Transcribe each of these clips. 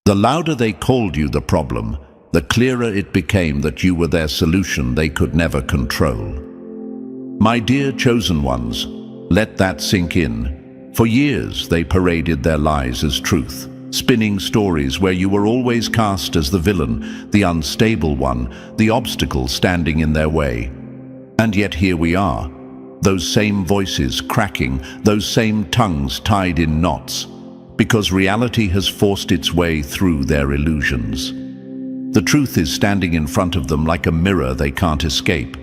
The louder they called you the problem, the clearer it became that you were their solution they could never control. My dear chosen ones, let that sink in. For years they paraded their lies as truth, spinning stories where you were always cast as the villain, the unstable one, the obstacle standing in their way. And yet here we are, those same voices cracking, those same tongues tied in knots, because reality has forced its way through their illusions. The truth is standing in front of them like a mirror they can't escape.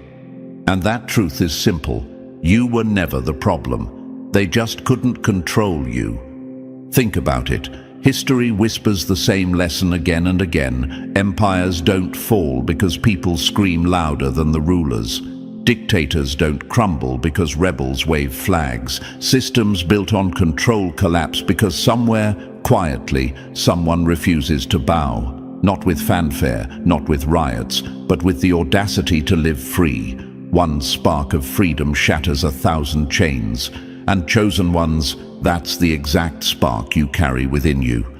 And that truth is simple. You were never the problem. They just couldn't control you. Think about it. History whispers the same lesson again and again. Empires don't fall because people scream louder than the rulers. Dictators don't crumble because rebels wave flags. Systems built on control collapse because somewhere, quietly, someone refuses to bow. Not with fanfare, not with riots, but with the audacity to live free. One spark of freedom shatters 1,000 chains. And chosen ones, that's the exact spark you carry within you.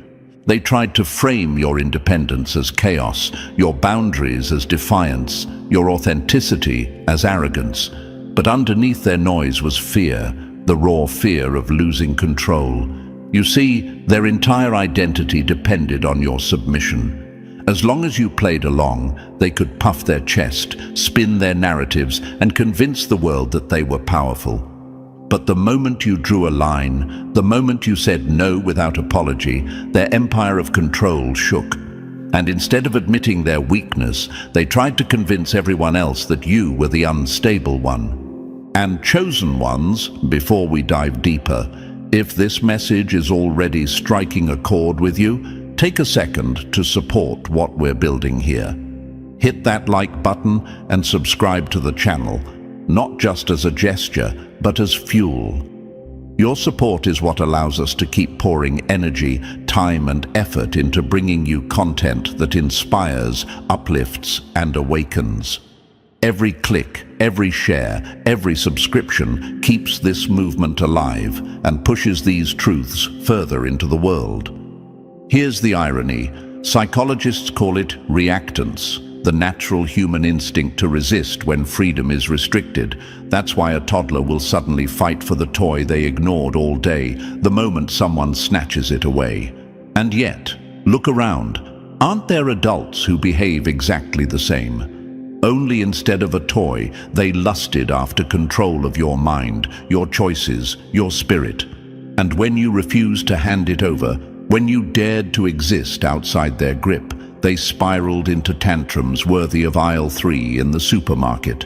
They tried to frame your independence as chaos, your boundaries as defiance, your authenticity as arrogance. But underneath their noise was fear, the raw fear of losing control. You see, their entire identity depended on your submission. As long as you played along, they could puff their chest, spin their narratives, and convince the world that they were powerful. But the moment you drew a line, the moment you said no without apology, their empire of control shook. And instead of admitting their weakness, they tried to convince everyone else that you were the unstable one. And chosen ones, before we dive deeper, if this message is already striking a chord with you, take a second to support what we're building here. Hit that like button and subscribe to the channel, not just as a gesture, but as fuel. Your support is what allows us to keep pouring energy, time, and effort into bringing you content that inspires, uplifts, and awakens. Every click, every share, every subscription keeps this movement alive and pushes these truths further into the world. Here's the irony. Psychologists call it reactance, the natural human instinct to resist when freedom is restricted. That's why a toddler will suddenly fight for the toy they ignored all day the moment someone snatches it away. And yet, look around. Aren't there adults who behave exactly the same? Only instead of a toy, they lusted after control of your mind, your choices, your spirit. And when you refused to hand it over, when you dared to exist outside their grip, they spiraled into tantrums worthy of aisle 3 in the supermarket.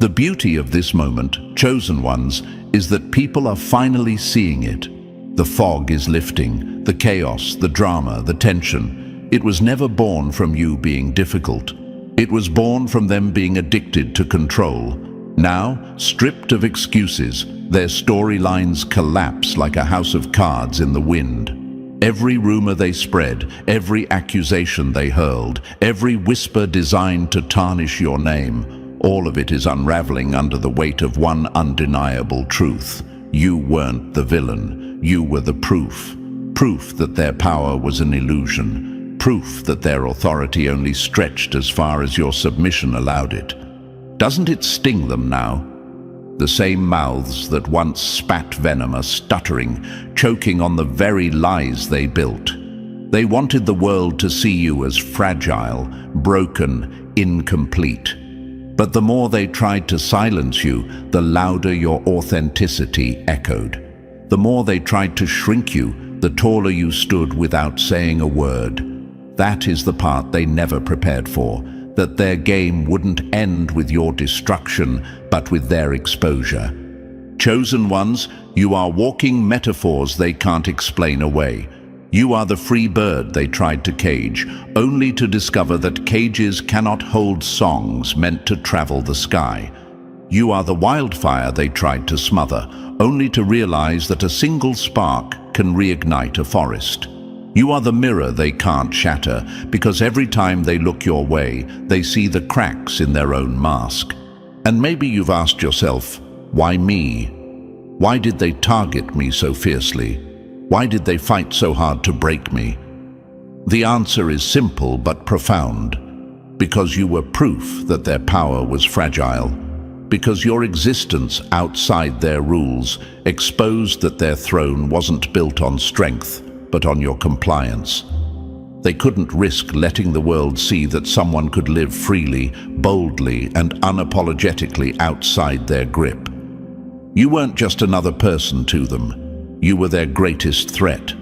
The beauty of this moment, chosen ones, is that people are finally seeing it. The fog is lifting, the chaos, the drama, the tension. It was never born from you being difficult. It was born from them being addicted to control. Now, stripped of excuses, their storylines collapse like a house of cards in the wind. Every rumor they spread, every accusation they hurled, every whisper designed to tarnish your name, all of it is unraveling under the weight of one undeniable truth. You weren't the villain. You were the proof. Proof that their power was an illusion. Proof that their authority only stretched as far as your submission allowed it. Doesn't it sting them now? The same mouths that once spat venom are stuttering, choking on the very lies they built. They wanted the world to see you as fragile, broken, incomplete. But the more they tried to silence you, the louder your authenticity echoed. The more they tried to shrink you, the taller you stood without saying a word. That is the part they never prepared for. That their game wouldn't end with your destruction, but with their exposure. Chosen ones, you are walking metaphors they can't explain away. You are the free bird they tried to cage, only to discover that cages cannot hold songs meant to travel the sky. You are the wildfire they tried to smother, only to realize that a single spark can reignite a forest. You are the mirror they can't shatter, because every time they look your way, they see the cracks in their own mask. And maybe you've asked yourself, why me? Why did they target me so fiercely? Why did they fight so hard to break me? The answer is simple but profound. Because you were proof that their power was fragile. Because your existence outside their rules exposed that their throne wasn't built on strength, but on your compliance. They couldn't risk letting the world see that someone could live freely, boldly, and unapologetically outside their grip. You weren't just another person to them. You were their greatest threat.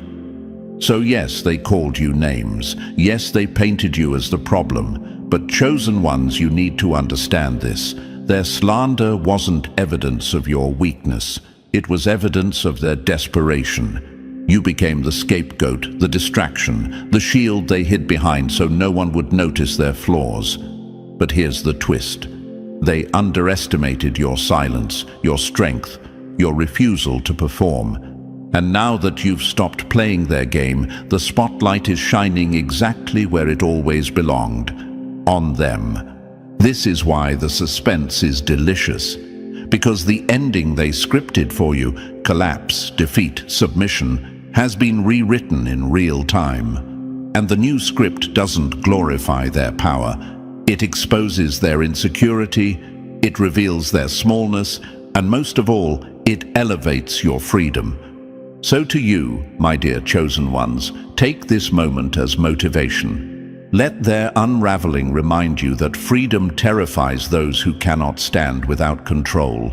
So yes, they called you names. Yes, they painted you as the problem. But chosen ones, you need to understand this. Their slander wasn't evidence of your weakness. It was evidence of their desperation. You became the scapegoat, the distraction, the shield they hid behind so no one would notice their flaws. But here's the twist. They underestimated your silence, your strength, your refusal to perform. And now that you've stopped playing their game, the spotlight is shining exactly where it always belonged, on them. This is why the suspense is delicious. Because the ending they scripted for you, collapse, defeat, submission, has been rewritten in real time. And the new script doesn't glorify their power. It exposes their insecurity, it reveals their smallness, and most of all, it elevates your freedom. So to you, my dear chosen ones, take this moment as motivation. Let their unraveling remind you that freedom terrifies those who cannot stand without control.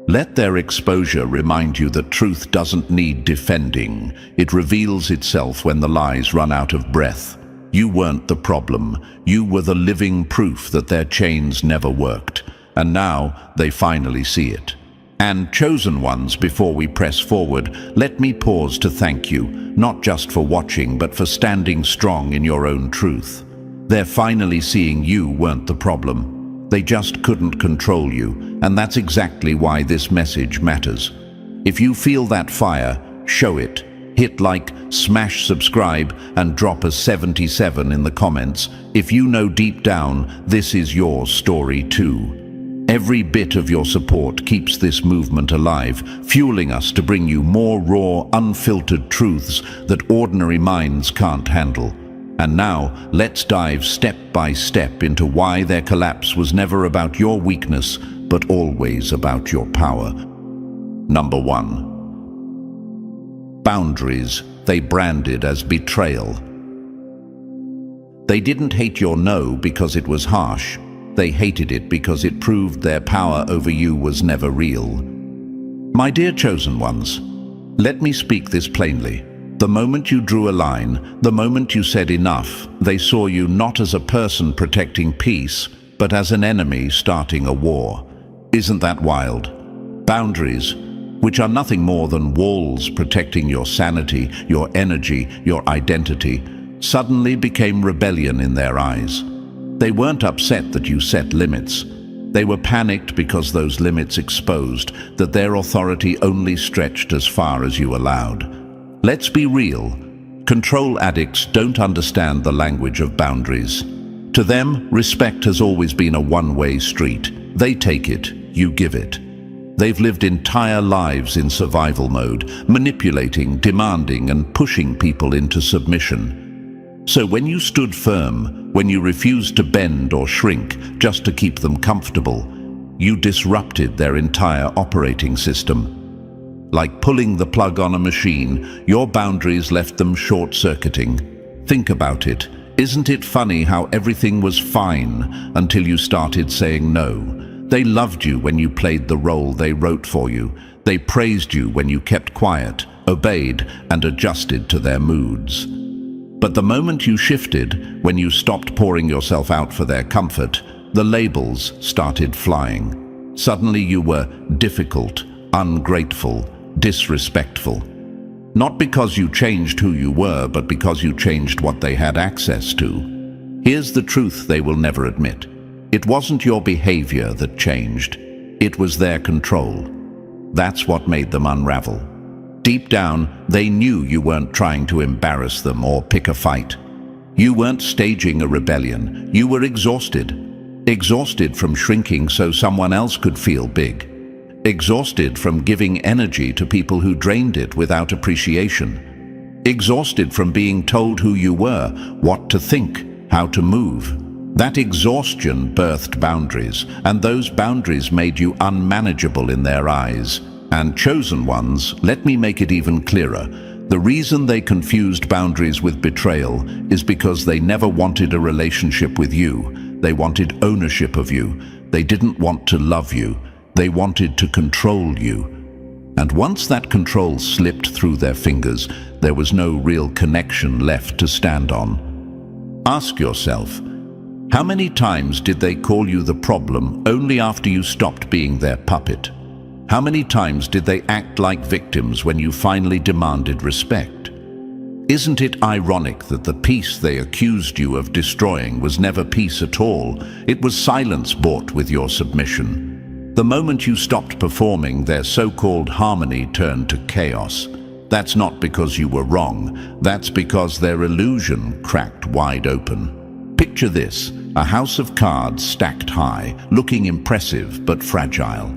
Let their exposure remind you that truth doesn't need defending. It reveals itself when the lies run out of breath. You weren't the problem. You were the living proof that their chains never worked. And now they finally see it. And chosen ones, before we press forward, let me pause to thank you, not just for watching, but for standing strong in your own truth. They're finally seeing you weren't the problem. They just couldn't control you, and that's exactly why this message matters. If you feel that fire, show it. Hit like, smash subscribe, and drop a 77 in the comments if you know deep down this is your story too. Every bit of your support keeps this movement alive, fueling us to bring you more raw, unfiltered truths that ordinary minds can't handle. And now, let's dive step by step into why their collapse was never about your weakness, but always about your power. Number 1. Boundaries they branded as betrayal. They didn't hate your no because it was harsh. They hated it because it proved their power over you was never real. My dear chosen ones, let me speak this plainly. The moment you drew a line, the moment you said enough, they saw you not as a person protecting peace, but as an enemy starting a war. Isn't that wild? Boundaries, which are nothing more than walls protecting your sanity, your energy, your identity, suddenly became rebellion in their eyes. They weren't upset that you set limits. They were panicked because those limits exposed that their authority only stretched as far as you allowed. Let's be real. Control addicts don't understand the language of boundaries. To them, respect has always been a one-way street. They take it, you give it. They've lived entire lives in survival mode, manipulating, demanding, and pushing people into submission. So when you stood firm, when you refused to bend or shrink just to keep them comfortable, you disrupted their entire operating system. Like pulling the plug on a machine, your boundaries left them short-circuiting. Think about it. Isn't it funny how everything was fine until you started saying no? They loved you when you played the role they wrote for you. They praised you when you kept quiet, obeyed, and adjusted to their moods. But the moment you shifted, when you stopped pouring yourself out for their comfort, the labels started flying. Suddenly you were difficult, ungrateful, disrespectful. Not because you changed who you were, but because you changed what they had access to. Here's the truth they will never admit. It wasn't your behavior that changed. It was their control. That's what made them unravel. Deep down, they knew you weren't trying to embarrass them or pick a fight. You weren't staging a rebellion. You were exhausted. Exhausted from shrinking so someone else could feel big. Exhausted from giving energy to people who drained it without appreciation. exhausted from being told who you were, what to think, how to move. That exhaustion birthed boundaries, and those boundaries made you unmanageable in their eyes. And chosen ones, let me make it even clearer. The reason they confused boundaries with betrayal is because they never wanted a relationship with you. They wanted ownership of you. They didn't want to love you. They wanted to control you. And once that control slipped through their fingers, there was no real connection left to stand on. Ask yourself, how many times did they call you the problem only after you stopped being their puppet? How many times did they act like victims when you finally demanded respect? Isn't it ironic that the peace they accused you of destroying was never peace at all? It was silence bought with your submission. The moment you stopped performing, their so-called harmony turned to chaos. That's not because you were wrong. That's because their illusion cracked wide open. Picture this, a house of cards stacked high, looking impressive but fragile.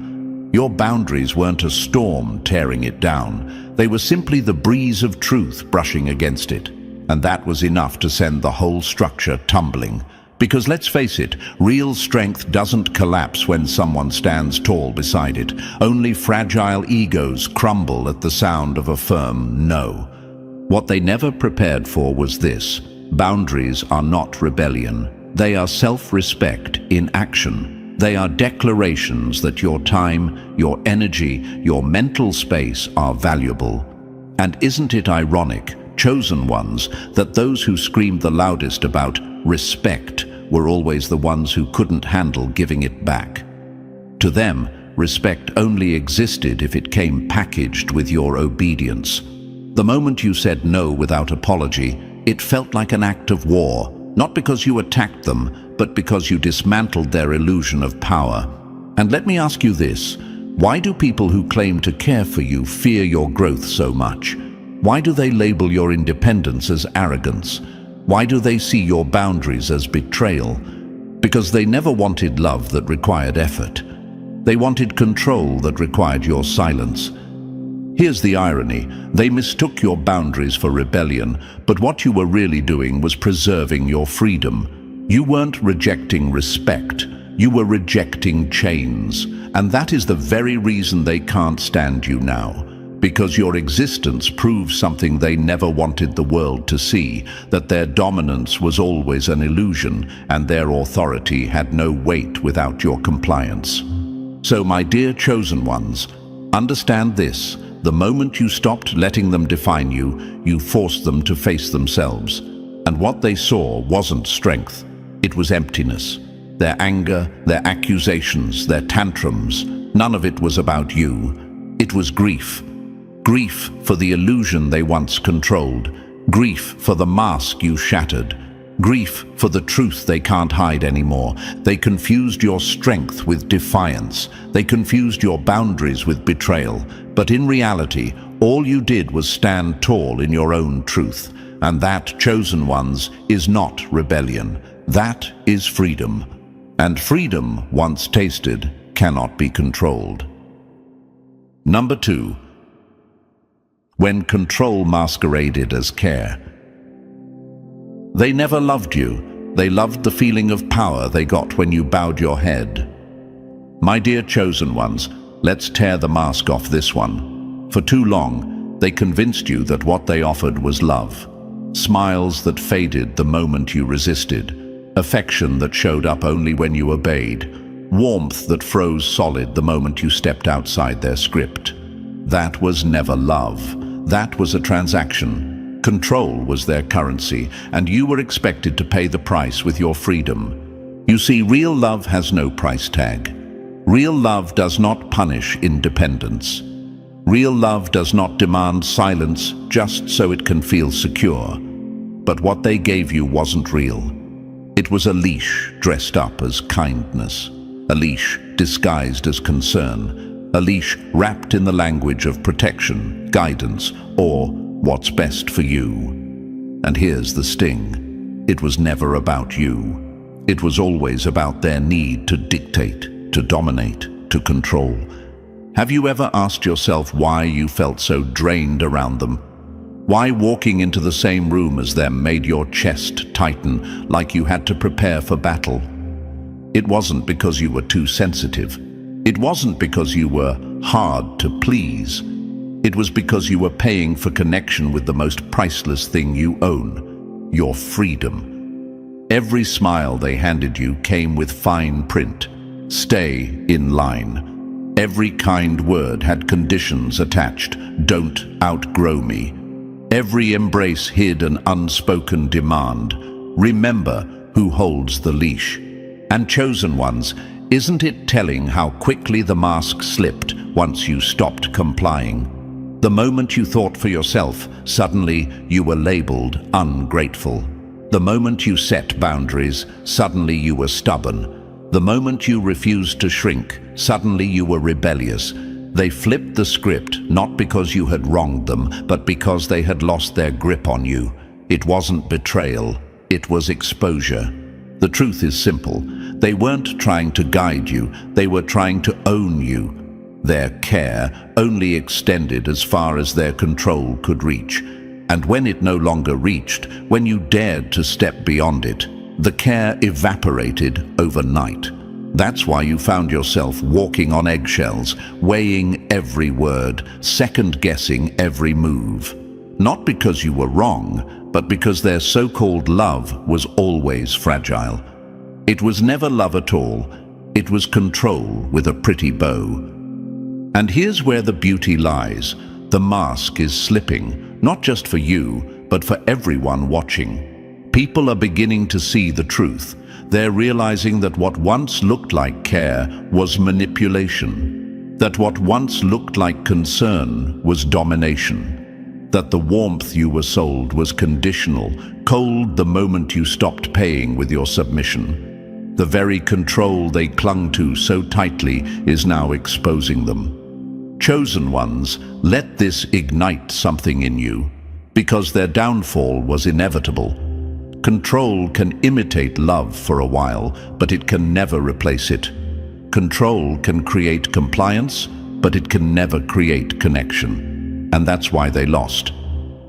Your boundaries weren't a storm tearing it down. They were simply the breeze of truth brushing against it. And that was enough to send the whole structure tumbling. Because let's face it, real strength doesn't collapse when someone stands tall beside it. Only fragile egos crumble at the sound of a firm no. What they never prepared for was this. Boundaries are not rebellion. They are self-respect in action. They are declarations that your time, your energy, your mental space are valuable. And isn't it ironic, chosen ones, that those who screamed the loudest about respect were always the ones who couldn't handle giving it back? To them, respect only existed if it came packaged with your obedience. The moment you said no without apology, it felt like an act of war, not because you attacked them, but because you dismantled their illusion of power. And let me ask you this, why do people who claim to care for you fear your growth so much? Why do they label your independence as arrogance? Why do they see your boundaries as betrayal? Because they never wanted love that required effort. They wanted control that required your silence. Here's the irony. They mistook your boundaries for rebellion, but what you were really doing was preserving your freedom. You weren't rejecting respect, you were rejecting chains. And that is the very reason they can't stand you now. Because your existence proves something they never wanted the world to see, that their dominance was always an illusion, and their authority had no weight without your compliance. So, my dear chosen ones, understand this. The moment you stopped letting them define you, you forced them to face themselves. And what they saw wasn't strength. It was emptiness. Their anger, their accusations, their tantrums, none of it was about you. It was grief. Grief for the illusion they once controlled. Grief for the mask you shattered. Grief for the truth they can't hide anymore. They confused your strength with defiance. They confused your boundaries with betrayal. But in reality, all you did was stand tall in your own truth. And that, chosen ones, is not rebellion. That is freedom. And freedom, once tasted, cannot be controlled. Number 2. When control masqueraded as care. They never loved you. They loved the feeling of power they got when you bowed your head. My dear chosen ones, let's tear the mask off this one. For too long, they convinced you that what they offered was love. Smiles that faded the moment you resisted. Affection that showed up only when you obeyed. Warmth that froze solid the moment you stepped outside their script. That was never love. That was a transaction. Control was their currency, and you were expected to pay the price with your freedom. You see, real love has no price tag. Real love does not punish independence. Real love does not demand silence just so it can feel secure. But what they gave you wasn't real. It was a leash dressed up as kindness, a leash disguised as concern, a leash wrapped in the language of protection, guidance, or what's best for you. And here's the sting. It was never about you. It was always about their need to dictate, to dominate, to control. Have you ever asked yourself why you felt so drained around them? Why walking into the same room as them made your chest tighten like you had to prepare for battle? It wasn't because you were too sensitive. It wasn't because you were hard to please. It was because you were paying for connection with the most priceless thing you own, your freedom. Every smile they handed you came with fine print. Stay in line. Every kind word had conditions attached. Don't outgrow me. Every embrace hid an unspoken demand. Remember who holds the leash. And chosen ones, isn't it telling how quickly the mask slipped once you stopped complying? The moment you thought for yourself, suddenly you were labeled ungrateful. The moment you set boundaries, suddenly you were stubborn. The moment you refused to shrink, suddenly you were rebellious. They flipped the script not because you had wronged them, but because they had lost their grip on you. It wasn't betrayal, it was exposure. The truth is simple. They weren't trying to guide you, they were trying to own you. Their care only extended as far as their control could reach. And when it no longer reached, when you dared to step beyond it, the care evaporated overnight. That's why you found yourself walking on eggshells, weighing every word, second-guessing every move. Not because you were wrong, but because their so-called love was always fragile. It was never love at all. It was control with a pretty bow. And here's where the beauty lies. The mask is slipping, not just for you, but for everyone watching. People are beginning to see the truth. They're realizing that what once looked like care was manipulation, that what once looked like concern was domination, that the warmth you were sold was conditional, cold the moment you stopped paying with your submission. The very control they clung to so tightly is now exposing them. Chosen ones, let this ignite something in you, because their downfall was inevitable. Control can imitate love for a while, but it can never replace it. Control can create compliance, but it can never create connection. And that's why they lost.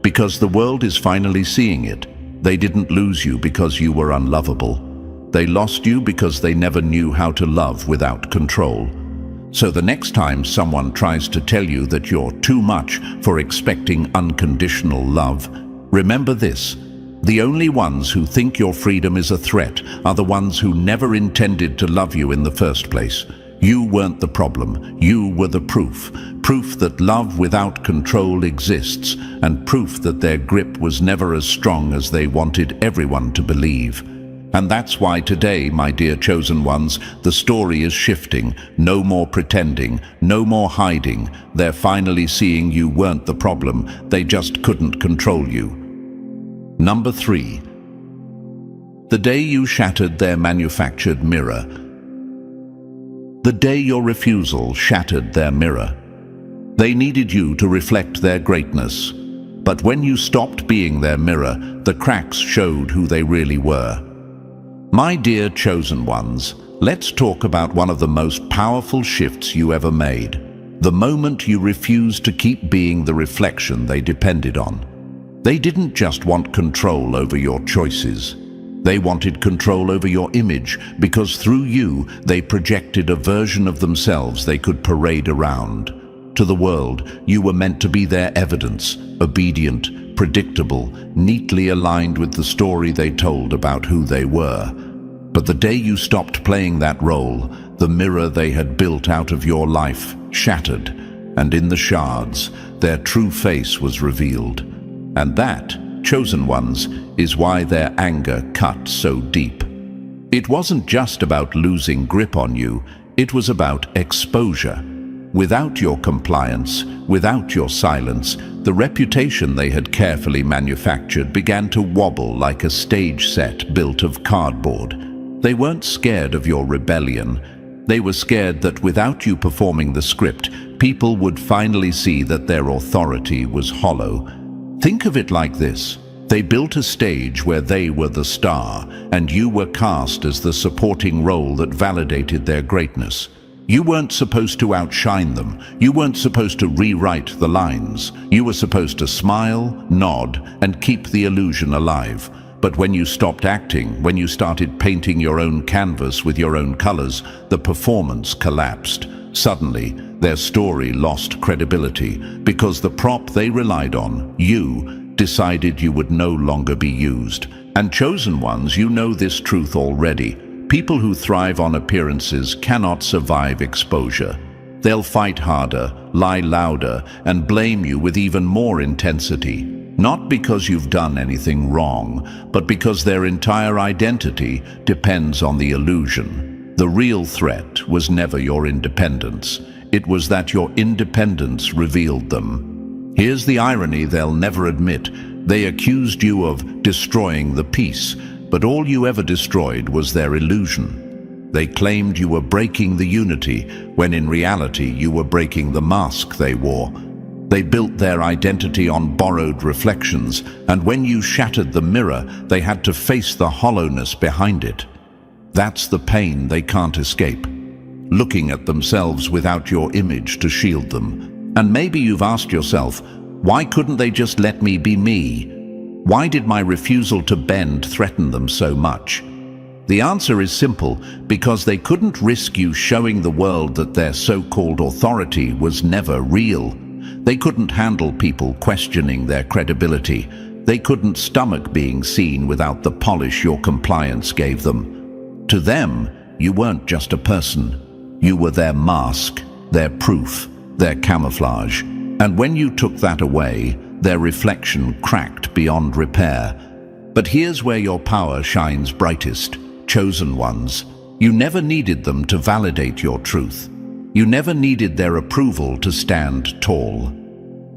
Because the world is finally seeing it. They didn't lose you because you were unlovable. They lost you because they never knew how to love without control. So the next time someone tries to tell you that you're too much for expecting unconditional love, remember this. The only ones who think your freedom is a threat are the ones who never intended to love you in the first place. You weren't the problem. You were the proof. Proof that love without control exists, and proof that their grip was never as strong as they wanted everyone to believe. And that's why today, my dear chosen ones, the story is shifting. No more pretending, no more hiding. They're finally seeing you weren't the problem. They just couldn't control you. Number 3. The day you shattered their manufactured mirror. The day your refusal shattered their mirror. They needed you to reflect their greatness. But when you stopped being their mirror, the cracks showed who they really were. My dear chosen ones, let's talk about one of the most powerful shifts you ever made. The moment you refused to keep being the reflection they depended on. They didn't just want control over your choices. They wanted control over your image, because through you, they projected a version of themselves they could parade around. To the world, you were meant to be their evidence, obedient, predictable, neatly aligned with the story they told about who they were. But the day you stopped playing that role, the mirror they had built out of your life shattered, and in the shards, their true face was revealed. And that, chosen ones, is why their anger cut so deep. It wasn't just about losing grip on you, it was about exposure. Without your compliance, without your silence, the reputation they had carefully manufactured began to wobble like a stage set built of cardboard. They weren't scared of your rebellion. They were scared that without you performing the script, people would finally see that their authority was hollow. Think of it like this. They built a stage where they were the star, and you were cast as the supporting role that validated their greatness. You weren't supposed to outshine them. You weren't supposed to rewrite the lines. You were supposed to smile, nod, and keep the illusion alive. But when you stopped acting, when you started painting your own canvas with your own colors, the performance collapsed. Suddenly, their story lost credibility because the prop they relied on, you, decided you would no longer be used. And chosen ones, you know this truth already. People who thrive on appearances cannot survive exposure. They'll fight harder, lie louder, and blame you with even more intensity. Not because you've done anything wrong, but because their entire identity depends on the illusion. The real threat was never your independence. It was that your independence revealed them. Here's the irony they'll never admit. They accused you of destroying the peace, but all you ever destroyed was their illusion. They claimed you were breaking the unity, when in reality you were breaking the mask they wore. They built their identity on borrowed reflections, and when you shattered the mirror, they had to face the hollowness behind it. That's the pain they can't escape, looking at themselves without your image to shield them. And maybe you've asked yourself, why couldn't they just let me be me? Why did my refusal to bend threaten them so much? The answer is simple, because they couldn't risk you showing the world that their so-called authority was never real. They couldn't handle people questioning their credibility. They couldn't stomach being seen without the polish your compliance gave them. To them, you weren't just a person. You were their mask, their proof, their camouflage. And when you took that away, their reflection cracked beyond repair. But here's where your power shines brightest. Chosen ones, you never needed them to validate your truth. You never needed their approval to stand tall.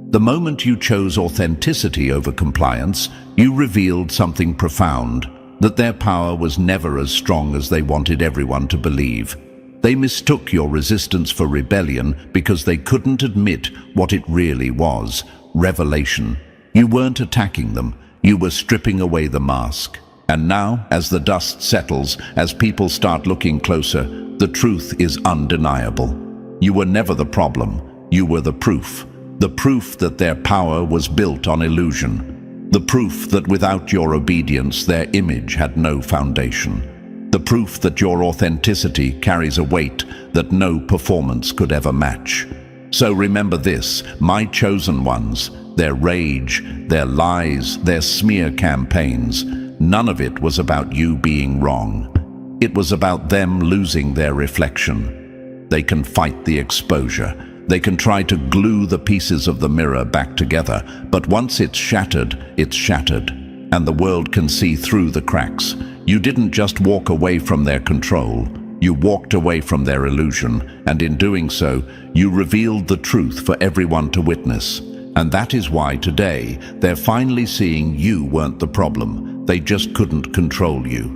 The moment you chose authenticity over compliance, you revealed something profound, that their power was never as strong as they wanted everyone to believe. They mistook your resistance for rebellion because they couldn't admit what it really was. Revelation. You weren't attacking them, you were stripping away the mask. And now, as the dust settles, as people start looking closer, the truth is undeniable. You were never the problem, you were the proof. The proof that their power was built on illusion. The proof that without your obedience, their image had no foundation. The proof that your authenticity carries a weight that no performance could ever match. So remember this, my chosen ones, their rage, their lies, their smear campaigns, none of it was about you being wrong. It was about them losing their reflection. They can fight the exposure. They can try to glue the pieces of the mirror back together, but once it's shattered, and the world can see through the cracks. You didn't just walk away from their control. You walked away from their illusion, and in doing so, you revealed the truth for everyone to witness. And that is why today, they're finally seeing you weren't the problem. They just couldn't control you.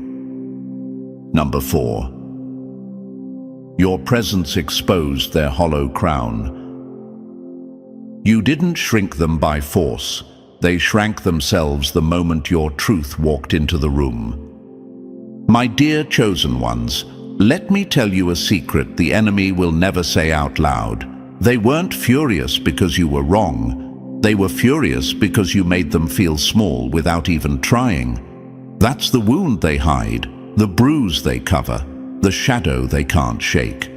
Number 4. Your presence exposed their hollow crown. You didn't shrink them by force. They shrank themselves the moment your truth walked into the room. My dear chosen ones, let me tell you a secret the enemy will never say out loud. They weren't furious because you were wrong. They were furious because you made them feel small without even trying. That's the wound they hide, the bruise they cover, the shadow they can't shake.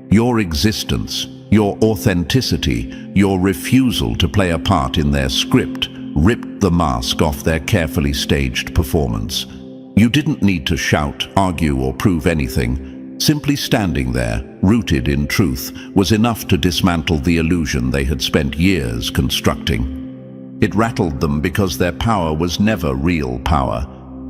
Your existence, your authenticity, your refusal to play a part in their script ripped the mask off their carefully staged performance. You didn't need to shout, argue, or prove anything. Simply standing there, rooted in truth, was enough to dismantle the illusion they had spent years constructing. It rattled them because their power was never real power.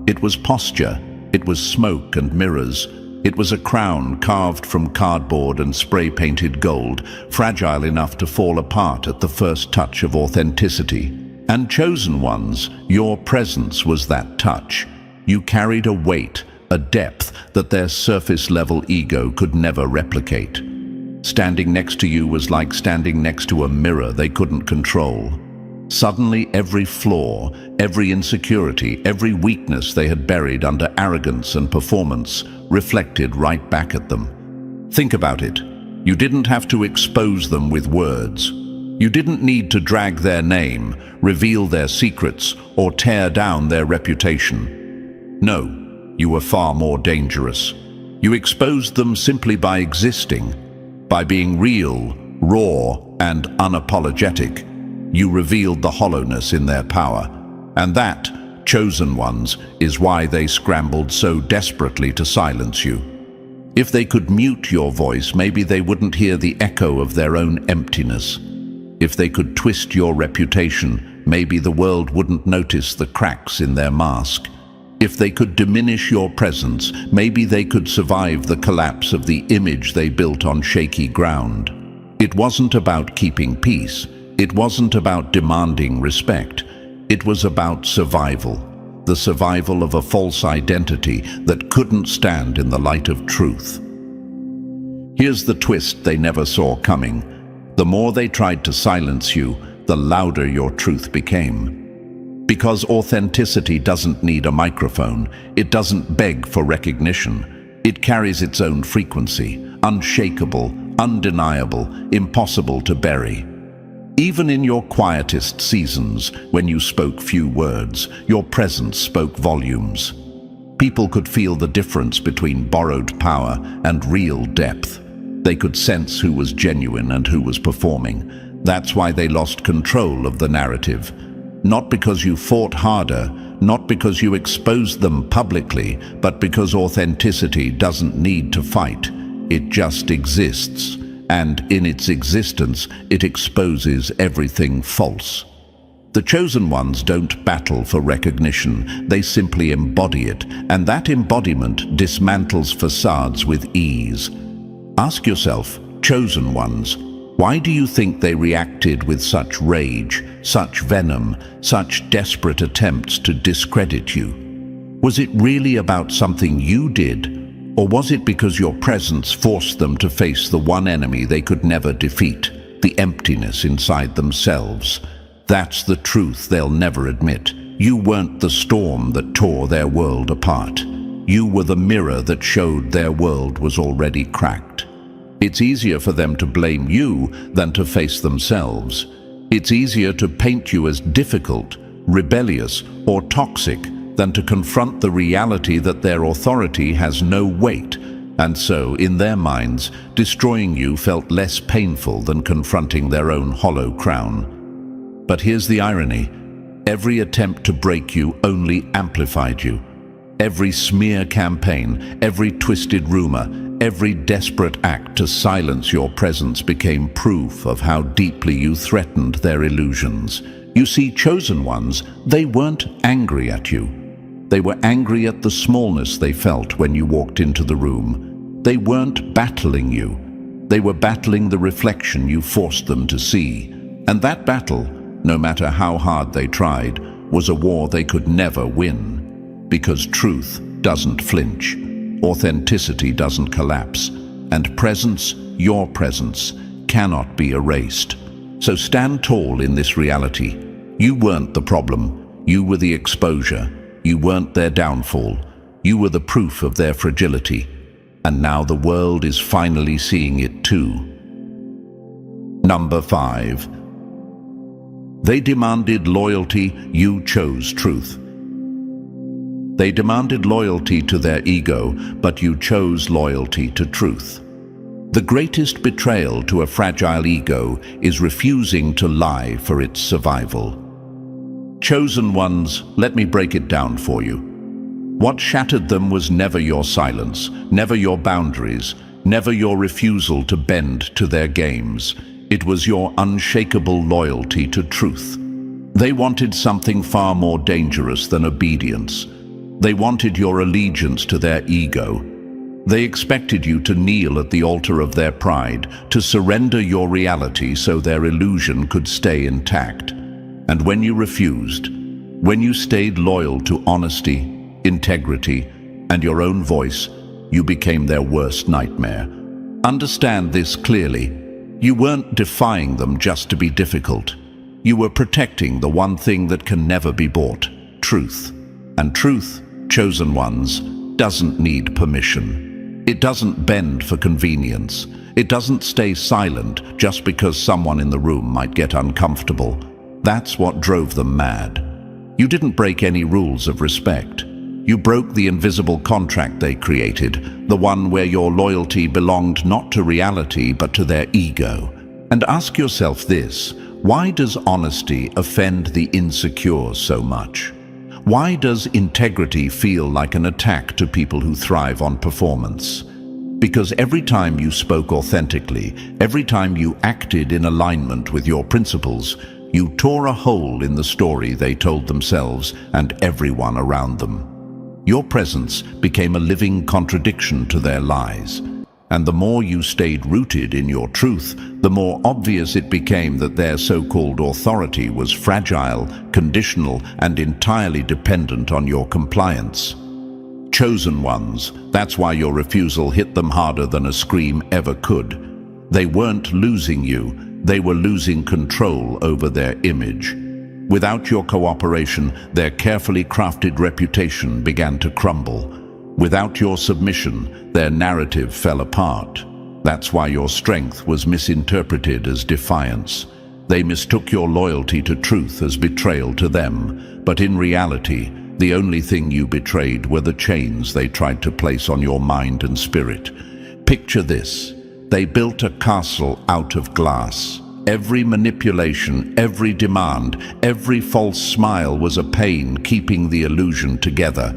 It was posture, it was smoke and mirrors. It was a crown carved from cardboard and spray-painted gold, fragile enough to fall apart at the first touch of authenticity. And chosen ones, your presence was that touch. You carried a weight, a depth that their surface-level ego could never replicate. Standing next to you was like standing next to a mirror they couldn't control. Suddenly, every flaw, every insecurity, every weakness they had buried under arrogance and performance reflected right back at them. Think about it. You didn't have to expose them with words. You didn't need to drag their name, reveal their secrets, or tear down their reputation. No, you were far more dangerous. You exposed them simply by existing, by being real, raw, and unapologetic. You revealed the hollowness in their power, and that, chosen ones, is why they scrambled so desperately to silence you. If they could mute your voice, maybe they wouldn't hear the echo of their own emptiness. If they could twist your reputation, maybe the world wouldn't notice the cracks in their mask. If they could diminish your presence, maybe they could survive the collapse of the image they built on shaky ground. It wasn't about keeping peace. It wasn't about demanding respect. It was about survival. The survival of a false identity that couldn't stand in the light of truth. Here's the twist they never saw coming. The more they tried to silence you, the louder your truth became. Because authenticity doesn't need a microphone, it doesn't beg for recognition. It carries its own frequency, unshakable, undeniable, impossible to bury. Even in your quietest seasons, when you spoke few words, your presence spoke volumes. People could feel the difference between borrowed power and real depth. They could sense who was genuine and who was performing. That's why they lost control of the narrative. Not because you fought harder, not because you exposed them publicly, but because authenticity doesn't need to fight. It just exists. And in its existence, it exposes everything false. The chosen ones don't battle for recognition, they simply embody it, and that embodiment dismantles facades with ease. Ask yourself, chosen ones, why do you think they reacted with such rage, such venom, such desperate attempts to discredit you? Was it really about something you did? Or was it because your presence forced them to face the one enemy they could never defeat, the emptiness inside themselves? That's the truth they'll never admit. You weren't the storm that tore their world apart. You were the mirror that showed their world was already cracked. It's easier for them to blame you than to face themselves. It's easier to paint you as difficult, rebellious, or toxic than to confront the reality that their authority has no weight, and so, in their minds, destroying you felt less painful than confronting their own hollow crown. But here's the irony. Every attempt to break you only amplified you. Every smear campaign, every twisted rumor, every desperate act to silence your presence became proof of how deeply you threatened their illusions. You see, chosen ones, they weren't angry at you. They were angry at the smallness they felt when you walked into the room. They weren't battling you. They were battling the reflection you forced them to see. And that battle, no matter how hard they tried, was a war they could never win. Because truth doesn't flinch, authenticity doesn't collapse, and presence, your presence, cannot be erased. So stand tall in this reality. You weren't the problem. You were the exposure. You weren't their downfall. You were the proof of their fragility. And now the world is finally seeing it too. Number 5. They demanded loyalty, you chose truth. They demanded loyalty to their ego, but you chose loyalty to truth. The greatest betrayal to a fragile ego is refusing to lie for its survival. Chosen ones, let me break it down for you. What shattered them was never your silence, never your boundaries, never your refusal to bend to their games. It was your unshakable loyalty to truth. They wanted something far more dangerous than obedience. They wanted your allegiance to their ego. They expected you to kneel at the altar of their pride, to surrender your reality so their illusion could stay intact. And when you refused, when you stayed loyal to honesty, integrity, and your own voice, you became their worst nightmare. Understand this clearly. You weren't defying them just to be difficult. You were protecting the one thing that can never be bought, truth. And truth, chosen ones, doesn't need permission. It doesn't bend for convenience. It doesn't stay silent just because someone in the room might get uncomfortable. That's what drove them mad. You didn't break any rules of respect. You broke the invisible contract they created, the one where your loyalty belonged not to reality but to their ego. And ask yourself this: why does honesty offend the insecure so much? Why does integrity feel like an attack to people who thrive on performance? Because every time you spoke authentically, every time you acted in alignment with your principles, you tore a hole in the story they told themselves and everyone around them. Your presence became a living contradiction to their lies. And the more you stayed rooted in your truth, the more obvious it became that their so-called authority was fragile, conditional, and entirely dependent on your compliance. Chosen ones, that's why your refusal hit them harder than a scream ever could. They weren't losing you, they were losing control over their image. Without your cooperation, their carefully crafted reputation began to crumble. Without your submission, their narrative fell apart. That's why your strength was misinterpreted as defiance. They mistook your loyalty to truth as betrayal to them, but in reality, the only thing you betrayed were the chains they tried to place on your mind and spirit. Picture this: they built a castle out of glass. Every manipulation, every demand, every false smile was a pain keeping the illusion together.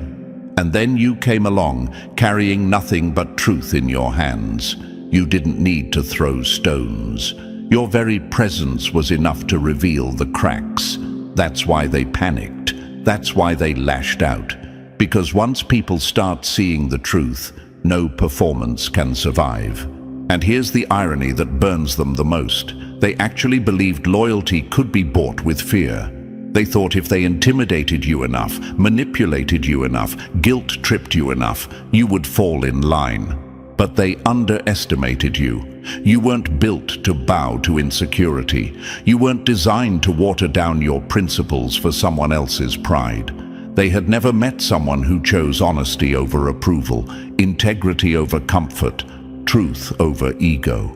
And then you came along, carrying nothing but truth in your hands. You didn't need to throw stones. Your very presence was enough to reveal the cracks. That's why they panicked. That's why they lashed out. Because once people start seeing the truth, no performance can survive. And here's the irony that burns them the most. They actually believed loyalty could be bought with fear. They thought if they intimidated you enough, manipulated you enough, guilt-tripped you enough, you would fall in line. But they underestimated you. You weren't built to bow to insecurity. You weren't designed to water down your principles for someone else's pride. They had never met someone who chose honesty over approval, integrity over comfort, truth over ego.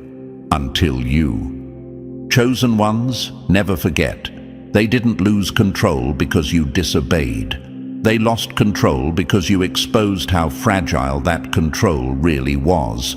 Until you. Chosen ones, never forget. They didn't lose control because you disobeyed. They lost control because you exposed how fragile that control really was.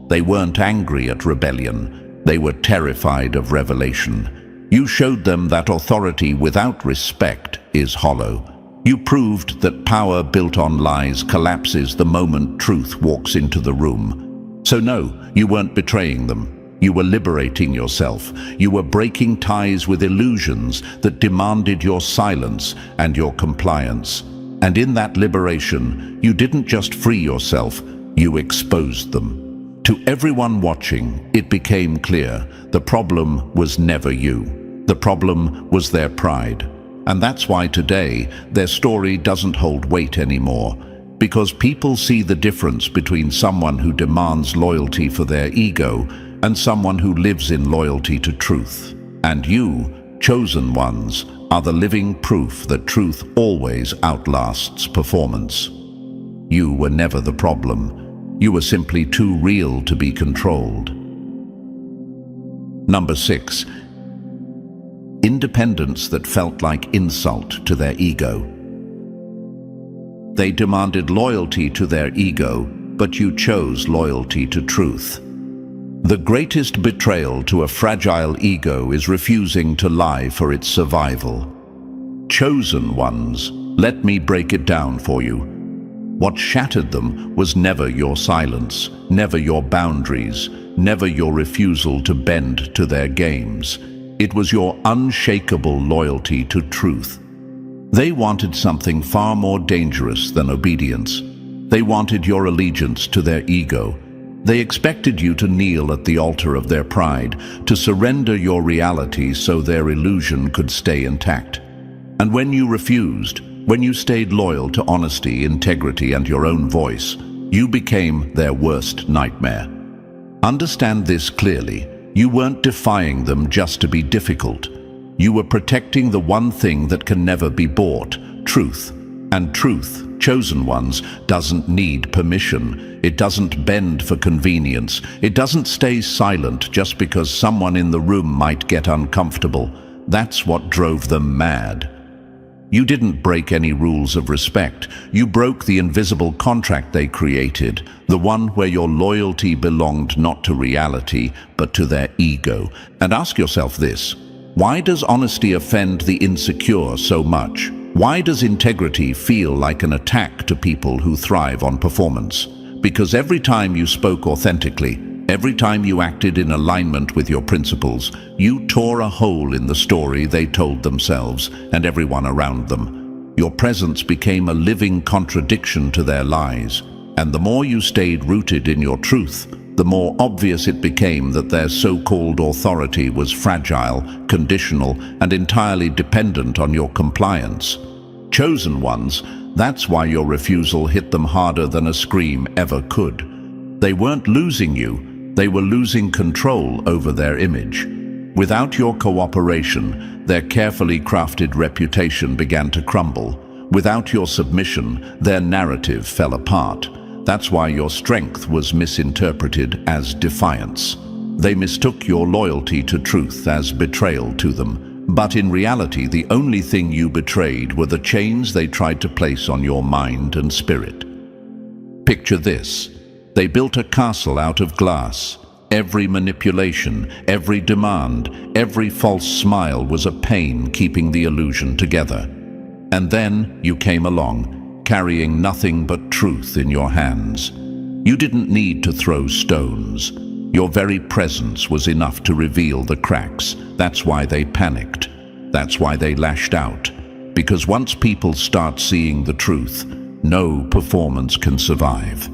They weren't angry at rebellion. They were terrified of revelation. You showed them that authority without respect is hollow. You proved that power built on lies collapses the moment truth walks into the room. So no, you weren't betraying them. You were liberating yourself. You were breaking ties with illusions that demanded your silence and your compliance. And in that liberation, you didn't just free yourself, you exposed them. To everyone watching, it became clear the problem was never you. The problem was their pride. And that's why today, their story doesn't hold weight anymore. Because people see the difference between someone who demands loyalty for their ego and someone who lives in loyalty to truth. And you, chosen ones, are the living proof that truth always outlasts performance. You were never the problem. You were simply too real to be controlled. Number 6. Independence that felt like insult to their ego. They demanded loyalty to their ego, but you chose loyalty to truth. The greatest betrayal to a fragile ego is refusing to lie for its survival. Chosen ones, let me break it down for you. What shattered them was never your silence, never your boundaries, never your refusal to bend to their games. It was your unshakable loyalty to truth. They wanted something far more dangerous than obedience. They wanted your allegiance to their ego. They expected you to kneel at the altar of their pride, to surrender your reality so their illusion could stay intact. And when you refused, when you stayed loyal to honesty, integrity, and your own voice, you became their worst nightmare. Understand this clearly. You weren't defying them just to be difficult. You were protecting the one thing that can never be bought, truth. And truth, chosen ones, doesn't need permission. It doesn't bend for convenience. It doesn't stay silent just because someone in the room might get uncomfortable. That's what drove them mad. You didn't break any rules of respect. You broke the invisible contract they created, the one where your loyalty belonged not to reality, but to their ego. And ask yourself this: why does honesty offend the insecure so much? Why does integrity feel like an attack to people who thrive on performance? Because every time you spoke authentically, every time you acted in alignment with your principles, you tore a hole in the story they told themselves and everyone around them. Your presence became a living contradiction to their lies, and the more you stayed rooted in your truth, the more obvious it became that their so-called authority was fragile, conditional, and entirely dependent on your compliance. Chosen ones, that's why your refusal hit them harder than a scream ever could. They weren't losing you, they were losing control over their image. Without your cooperation, their carefully crafted reputation began to crumble. Without your submission, their narrative fell apart. That's why your strength was misinterpreted as defiance. They mistook your loyalty to truth as betrayal to them. But in reality, the only thing you betrayed were the chains they tried to place on your mind and spirit. Picture this. They built a castle out of glass. Every manipulation, every demand, every false smile was a pain keeping the illusion together. And then you came along, carrying nothing but truth in your hands. You didn't need to throw stones. Your very presence was enough to reveal the cracks. That's why they panicked. That's why they lashed out. Because once people start seeing the truth, no performance can survive.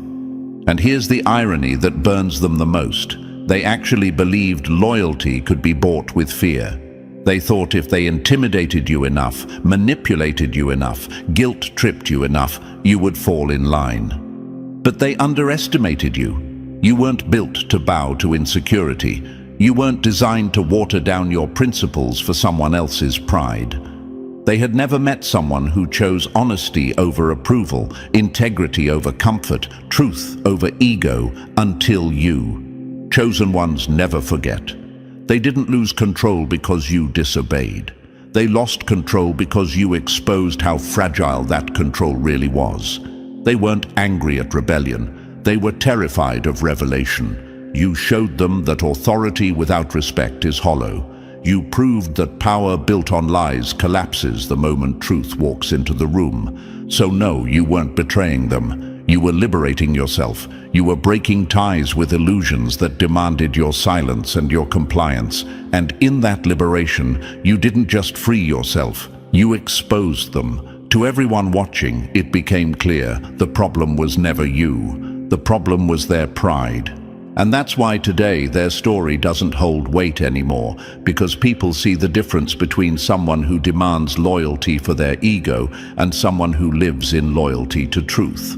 And here's the irony that burns them the most. They actually believed loyalty could be bought with fear. They thought if they intimidated you enough, manipulated you enough, guilt-tripped you enough, you would fall in line. But they underestimated you. You weren't built to bow to insecurity. You weren't designed to water down your principles for someone else's pride. They had never met someone who chose honesty over approval, integrity over comfort, truth over ego, until you. Chosen ones never forget. They didn't lose control because you disobeyed. They lost control because you exposed how fragile that control really was. They weren't angry at rebellion. They were terrified of revelation. You showed them that authority without respect is hollow. You proved that power built on lies collapses the moment truth walks into the room. So no, you weren't betraying them. You were liberating yourself. You were breaking ties with illusions that demanded your silence and your compliance. And in that liberation, you didn't just free yourself, you exposed them. To everyone watching, it became clear the problem was never you. The problem was their pride. And that's why today their story doesn't hold weight anymore, because people see the difference between someone who demands loyalty for their ego and someone who lives in loyalty to truth.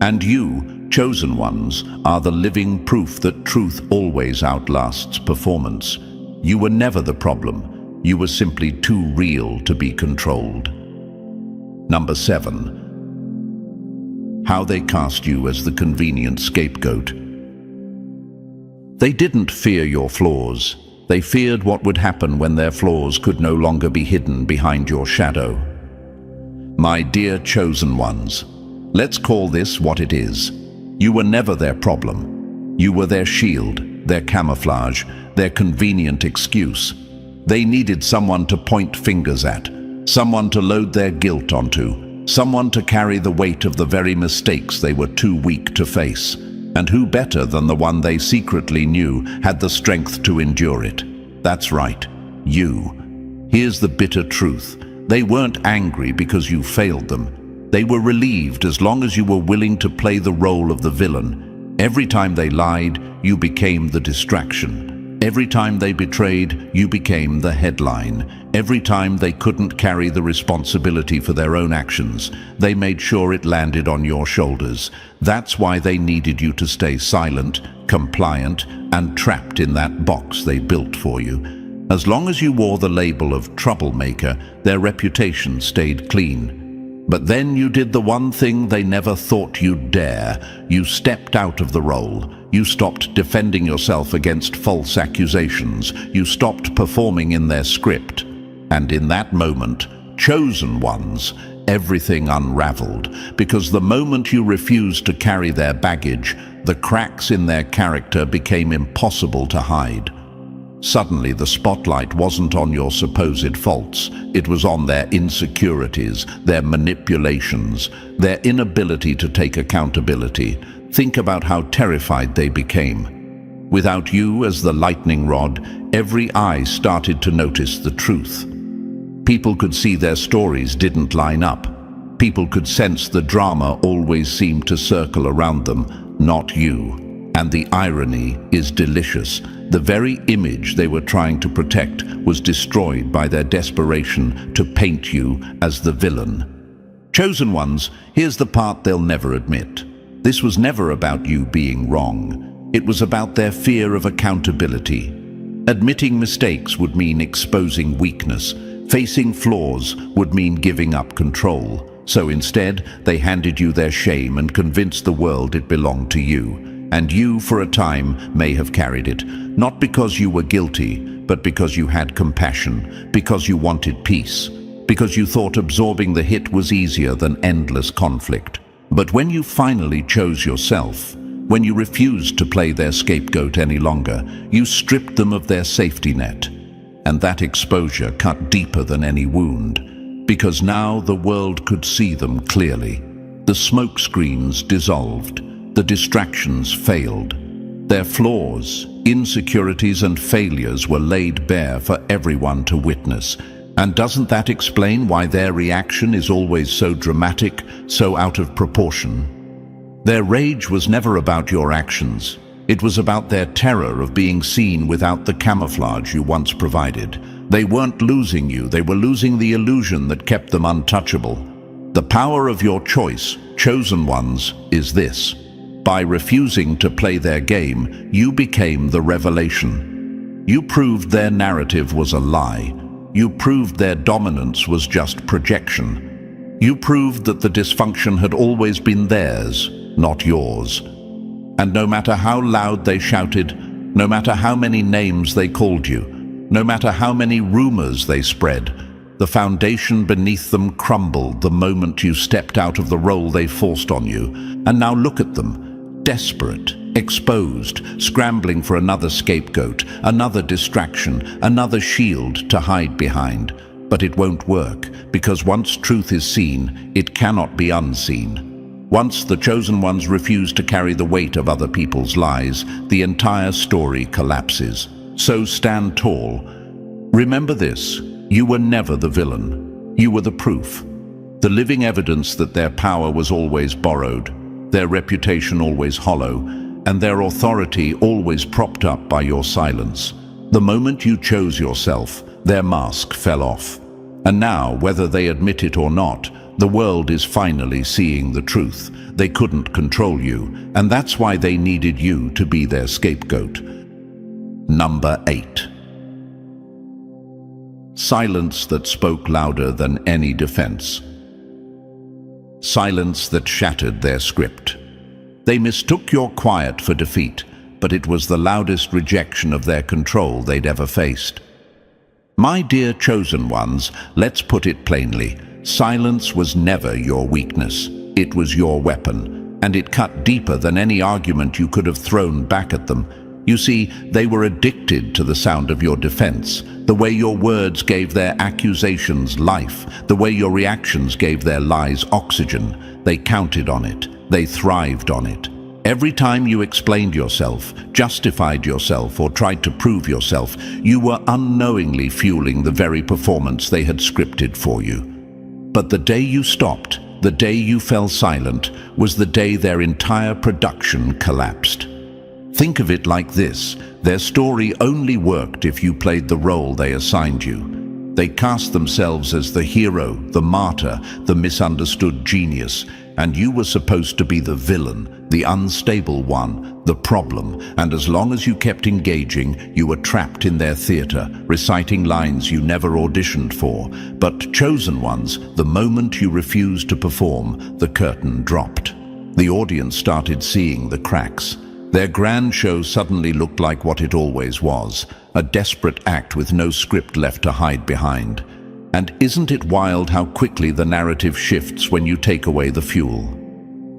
And you, chosen ones, are the living proof that truth always outlasts performance. You were never the problem. You were simply too real to be controlled. Number 7. How they cast you as the convenient scapegoat. They didn't fear your flaws. They feared what would happen when their flaws could no longer be hidden behind your shadow. My dear chosen ones, let's call this what it is. You were never their problem. You were their shield, their camouflage, their convenient excuse. They needed someone to point fingers at, someone to load their guilt onto, someone to carry the weight of the very mistakes they were too weak to face. And who better than the one they secretly knew had the strength to endure it? That's right, you. Here's the bitter truth. They weren't angry because you failed them. They were relieved as long as you were willing to play the role of the villain. Every time they lied, you became the distraction. Every time they betrayed, you became the headline. Every time they couldn't carry the responsibility for their own actions, they made sure it landed on your shoulders. That's why they needed you to stay silent, compliant, and trapped in that box they built for you. As long as you wore the label of troublemaker, their reputation stayed clean. But then you did the one thing they never thought you'd dare. You stepped out of the role. You stopped defending yourself against false accusations. You stopped performing in their script. And in that moment, chosen ones, everything unraveled. Because the moment you refused to carry their baggage, the cracks in their character became impossible to hide. Suddenly, the spotlight wasn't on your supposed faults. It was on their insecurities, their manipulations, their inability to take accountability. Think about how terrified they became. Without you as the lightning rod, every eye started to notice the truth. People could see their stories didn't line up. People could sense the drama always seemed to circle around them, not you. And the irony is delicious. The very image they were trying to protect was destroyed by their desperation to paint you as the villain. Chosen ones, here's the part they'll never admit. This was never about you being wrong. It was about their fear of accountability. Admitting mistakes would mean exposing weakness. Facing flaws would mean giving up control. So instead, they handed you their shame and convinced the world it belonged to you. And you, for a time, may have carried it, not because you were guilty, but because you had compassion, because you wanted peace, because you thought absorbing the hit was easier than endless conflict. But when you finally chose yourself, when you refused to play their scapegoat any longer, you stripped them of their safety net. And that exposure cut deeper than any wound, because now the world could see them clearly. The smoke screens dissolved. The distractions failed. Their flaws, insecurities and failures were laid bare for everyone to witness. And doesn't that explain why their reaction is always so dramatic, so out of proportion? Their rage was never about your actions. It was about their terror of being seen without the camouflage you once provided. They weren't losing you, they were losing the illusion that kept them untouchable. The power of your choice, chosen ones, is this. By refusing to play their game, you became the revelation. You proved their narrative was a lie. You proved their dominance was just projection. You proved that the dysfunction had always been theirs, not yours. And no matter how loud they shouted, no matter how many names they called you, no matter how many rumors they spread, the foundation beneath them crumbled the moment you stepped out of the role they forced on you. And now look at them. Desperate, exposed, scrambling for another scapegoat, another distraction, another shield to hide behind. But it won't work, because once truth is seen, it cannot be unseen. Once the chosen ones refuse to carry the weight of other people's lies, the entire story collapses. So stand tall. Remember this, you were never the villain. You were the proof. The living evidence that their power was always borrowed, their reputation always hollow, and their authority always propped up by your silence. The moment you chose yourself, their mask fell off. And now, whether they admit it or not, the world is finally seeing the truth. They couldn't control you, and that's why they needed you to be their scapegoat. Number 8. Silence that spoke louder than any defense. Silence that shattered their script. They mistook your quiet for defeat, but it was the loudest rejection of their control they'd ever faced. My dear chosen ones, let's put it plainly. Silence was never your weakness. It was your weapon, and it cut deeper than any argument you could have thrown back at them. You see, they were addicted to the sound of your defense, the way your words gave their accusations life, the way your reactions gave their lies oxygen. They counted on it. They thrived on it. Every time you explained yourself, justified yourself, or tried to prove yourself, you were unknowingly fueling the very performance they had scripted for you. But the day you stopped, the day you fell silent, was the day their entire production collapsed. Think of it like this. Their story only worked if you played the role they assigned you. They cast themselves as the hero, the martyr, the misunderstood genius, and you were supposed to be the villain, the unstable one, the problem, and as long as you kept engaging, you were trapped in their theater, reciting lines you never auditioned for. But chosen ones, the moment you refused to perform, the curtain dropped. The audience started seeing the cracks. Their grand show suddenly looked like what it always was, a desperate act with no script left to hide behind. And isn't it wild how quickly the narrative shifts when you take away the fuel?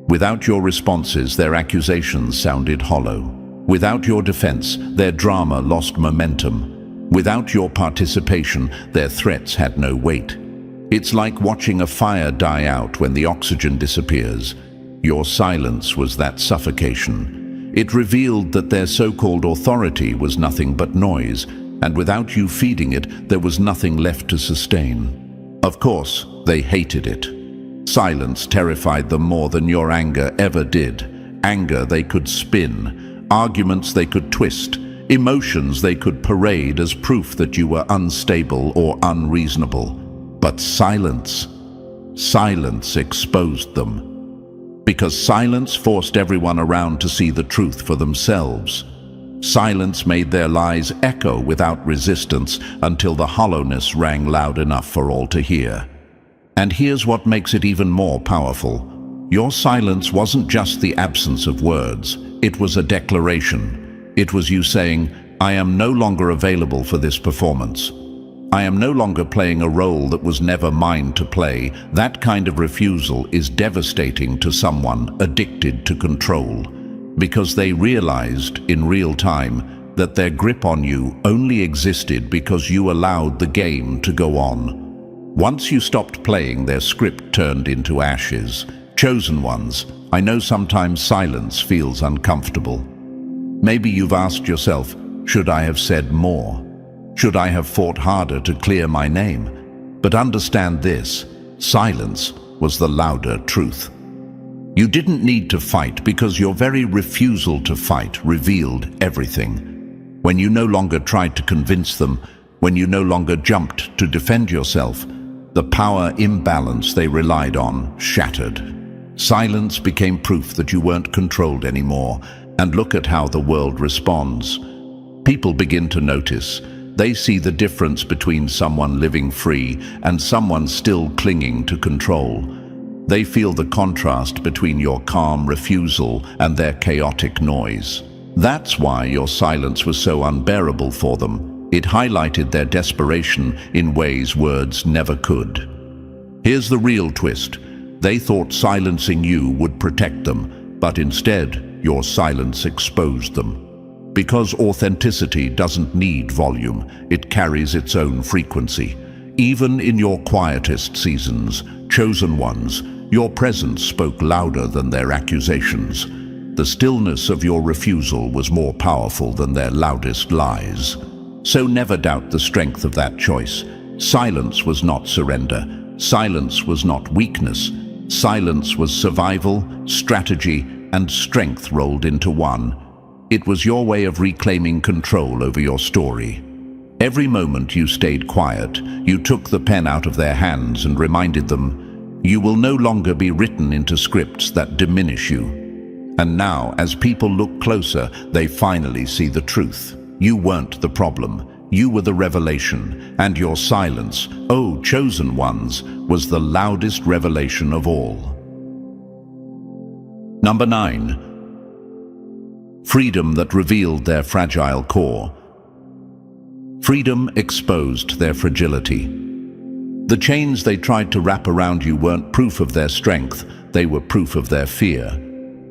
Without your responses, their accusations sounded hollow. Without your defense, their drama lost momentum. Without your participation, their threats had no weight. It's like watching a fire die out when the oxygen disappears. Your silence was that suffocation. It revealed that their so-called authority was nothing but noise, and without you feeding it, there was nothing left to sustain. Of course, they hated it. Silence terrified them more than your anger ever did. Anger they could spin, arguments they could twist, emotions they could parade as proof that you were unstable or unreasonable. But silence exposed them. Because silence forced everyone around to see the truth for themselves. Silence made their lies echo without resistance until the hollowness rang loud enough for all to hear. And here's what makes it even more powerful. Your silence wasn't just the absence of words. It was a declaration. It was you saying, I am no longer available for this performance. I am no longer playing a role that was never mine to play. That kind of refusal is devastating to someone addicted to control, because they realized in real time that their grip on you only existed because you allowed the game to go on. Once you stopped playing, their script turned into ashes. Chosen ones, I know sometimes silence feels uncomfortable. Maybe you've asked yourself, should I have said more? Should I have fought harder to clear my name? But understand this, silence was the louder truth. You didn't need to fight because your very refusal to fight revealed everything. When you no longer tried to convince them, when you no longer jumped to defend yourself, the power imbalance they relied on shattered. Silence became proof that you weren't controlled anymore, and look at how the world responds. People begin to notice. They see the difference between someone living free and someone still clinging to control. They feel the contrast between your calm refusal and their chaotic noise. That's why your silence was so unbearable for them. It highlighted their desperation in ways words never could. Here's the real twist. They thought silencing you would protect them, but instead, your silence exposed them. Because authenticity doesn't need volume, it carries its own frequency. Even in your quietest seasons, chosen ones, your presence spoke louder than their accusations. The stillness of your refusal was more powerful than their loudest lies. So never doubt the strength of that choice. Silence was not surrender. Silence was not weakness. Silence was survival, strategy, and strength rolled into one. It was your way of reclaiming control over your story. Every moment you stayed quiet, you took the pen out of their hands and reminded them, you will no longer be written into scripts that diminish you. And now, as people look closer, they finally see the truth. You weren't the problem. You were the revelation, and your silence, oh chosen ones, was the loudest revelation of all. Number 9. Freedom that revealed their fragile core. Freedom exposed their fragility. The chains they tried to wrap around you weren't proof of their strength, they were proof of their fear.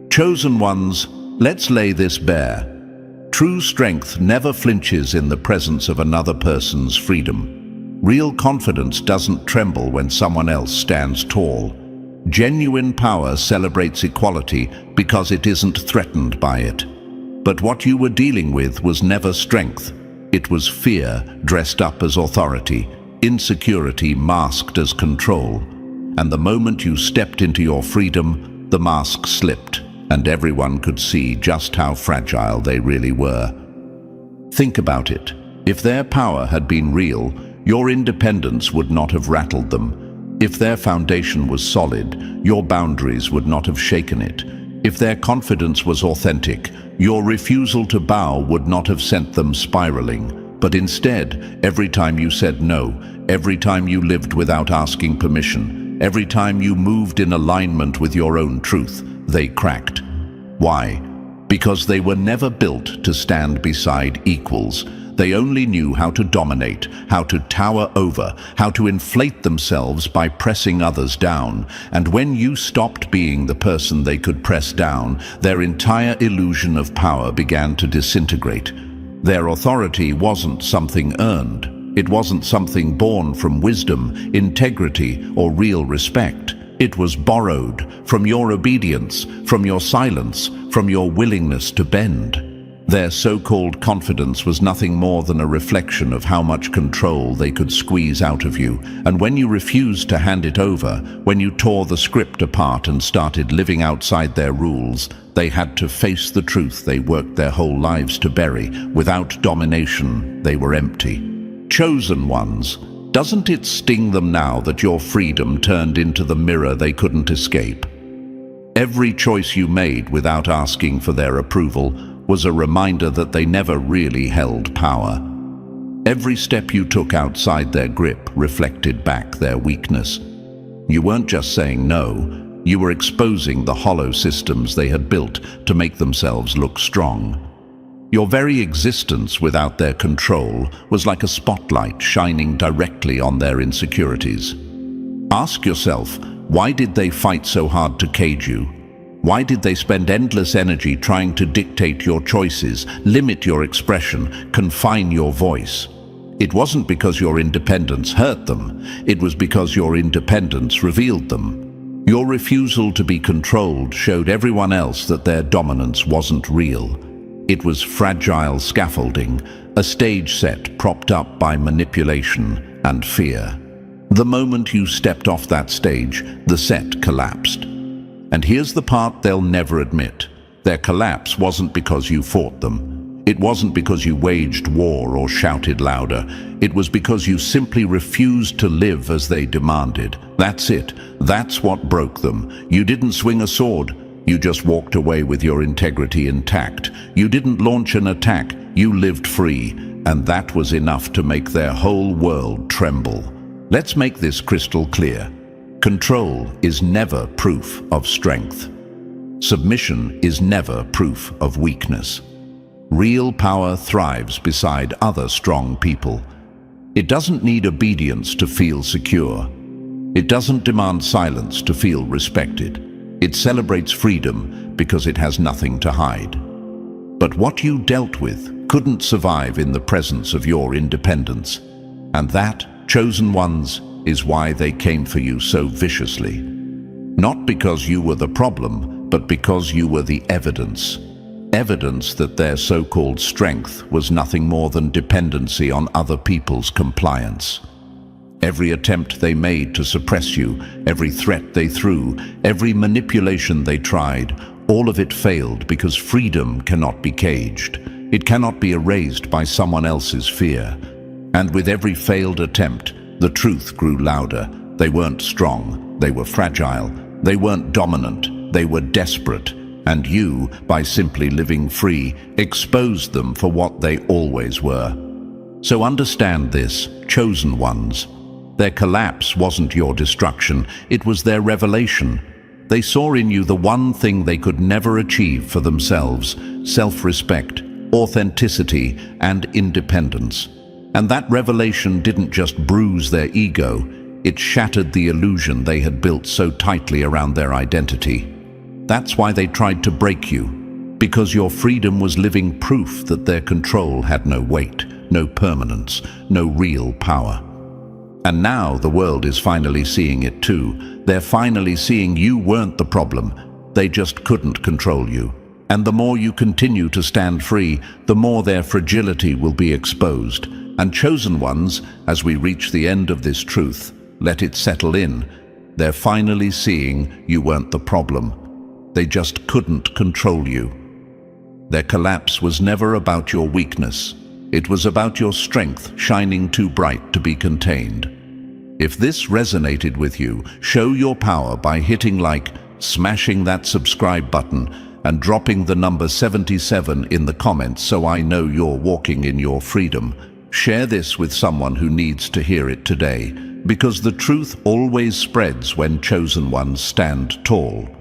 Chosen ones, let's lay this bare. True strength never flinches in the presence of another person's freedom. Real confidence doesn't tremble when someone else stands tall. Genuine power celebrates equality because it isn't threatened by it. But what you were dealing with was never strength. It was fear dressed up as authority, insecurity masked as control. And the moment you stepped into your freedom, the mask slipped, and everyone could see just how fragile they really were. Think about it. If their power had been real, your independence would not have rattled them. If their foundation was solid, your boundaries would not have shaken it. If their confidence was authentic, your refusal to bow would not have sent them spiraling, but instead, every time you said no, every time you lived without asking permission, every time you moved in alignment with your own truth, they cracked. Why? Because they were never built to stand beside equals. They only knew how to dominate, how to tower over, how to inflate themselves by pressing others down. And when you stopped being the person they could press down, their entire illusion of power began to disintegrate. Their authority wasn't something earned. It wasn't something born from wisdom, integrity, or real respect. It was borrowed from your obedience, from your silence, from your willingness to bend. Their so-called confidence was nothing more than a reflection of how much control they could squeeze out of you. And when you refused to hand it over, when you tore the script apart and started living outside their rules, they had to face the truth they worked their whole lives to bury. Without domination, they were empty. Chosen ones, doesn't it sting them now that your freedom turned into the mirror they couldn't escape? Every choice you made without asking for their approval was a reminder that they never really held power. Every step you took outside their grip reflected back their weakness. You weren't just saying no, you were exposing the hollow systems they had built to make themselves look strong. Your very existence without their control was like a spotlight shining directly on their insecurities. Ask yourself, why did they fight so hard to cage you? Why did they spend endless energy trying to dictate your choices, limit your expression, confine your voice? It wasn't because your independence hurt them. It was because your independence revealed them. Your refusal to be controlled showed everyone else that their dominance wasn't real. It was fragile scaffolding, a stage set propped up by manipulation and fear. The moment you stepped off that stage, the set collapsed. And here's the part they'll never admit. Their collapse wasn't because you fought them. It wasn't because you waged war or shouted louder. It was because you simply refused to live as they demanded. That's it. That's what broke them. You didn't swing a sword. You just walked away with your integrity intact. You didn't launch an attack. You lived free. And that was enough to make their whole world tremble. Let's make this crystal clear. Control is never proof of strength. Submission is never proof of weakness. Real power thrives beside other strong people. It doesn't need obedience to feel secure. It doesn't demand silence to feel respected. It celebrates freedom because it has nothing to hide. But what you dealt with couldn't survive in the presence of your independence. And that, chosen ones, is why they came for you so viciously. Not because you were the problem, but because you were the evidence. Evidence that their so-called strength was nothing more than dependency on other people's compliance. Every attempt they made to suppress you, every threat they threw, every manipulation they tried, all of it failed because freedom cannot be caged. It cannot be erased by someone else's fear. And with every failed attempt, the truth grew louder. They weren't strong, they were fragile, they weren't dominant, they were desperate. And you, by simply living free, exposed them for what they always were. So understand this, chosen ones. Their collapse wasn't your destruction, it was their revelation. They saw in you the one thing they could never achieve for themselves: self-respect, authenticity, and independence. And that revelation didn't just bruise their ego, it shattered the illusion they had built so tightly around their identity. That's why they tried to break you, because your freedom was living proof that their control had no weight, no permanence, no real power. And now the world is finally seeing it too. They're finally seeing you weren't the problem, they just couldn't control you. And the more you continue to stand free, the more their fragility will be exposed. And chosen ones, as we reach the end of this truth, let it settle in. They're finally seeing you weren't the problem. They just couldn't control you. Their collapse was never about your weakness. It was about your strength shining too bright to be contained. If this resonated with you, show your power by hitting like, smashing that subscribe button, and dropping the number 77 in the comments so I know you're walking in your freedom. Share this with someone who needs to hear it today, because the truth always spreads when chosen ones stand tall.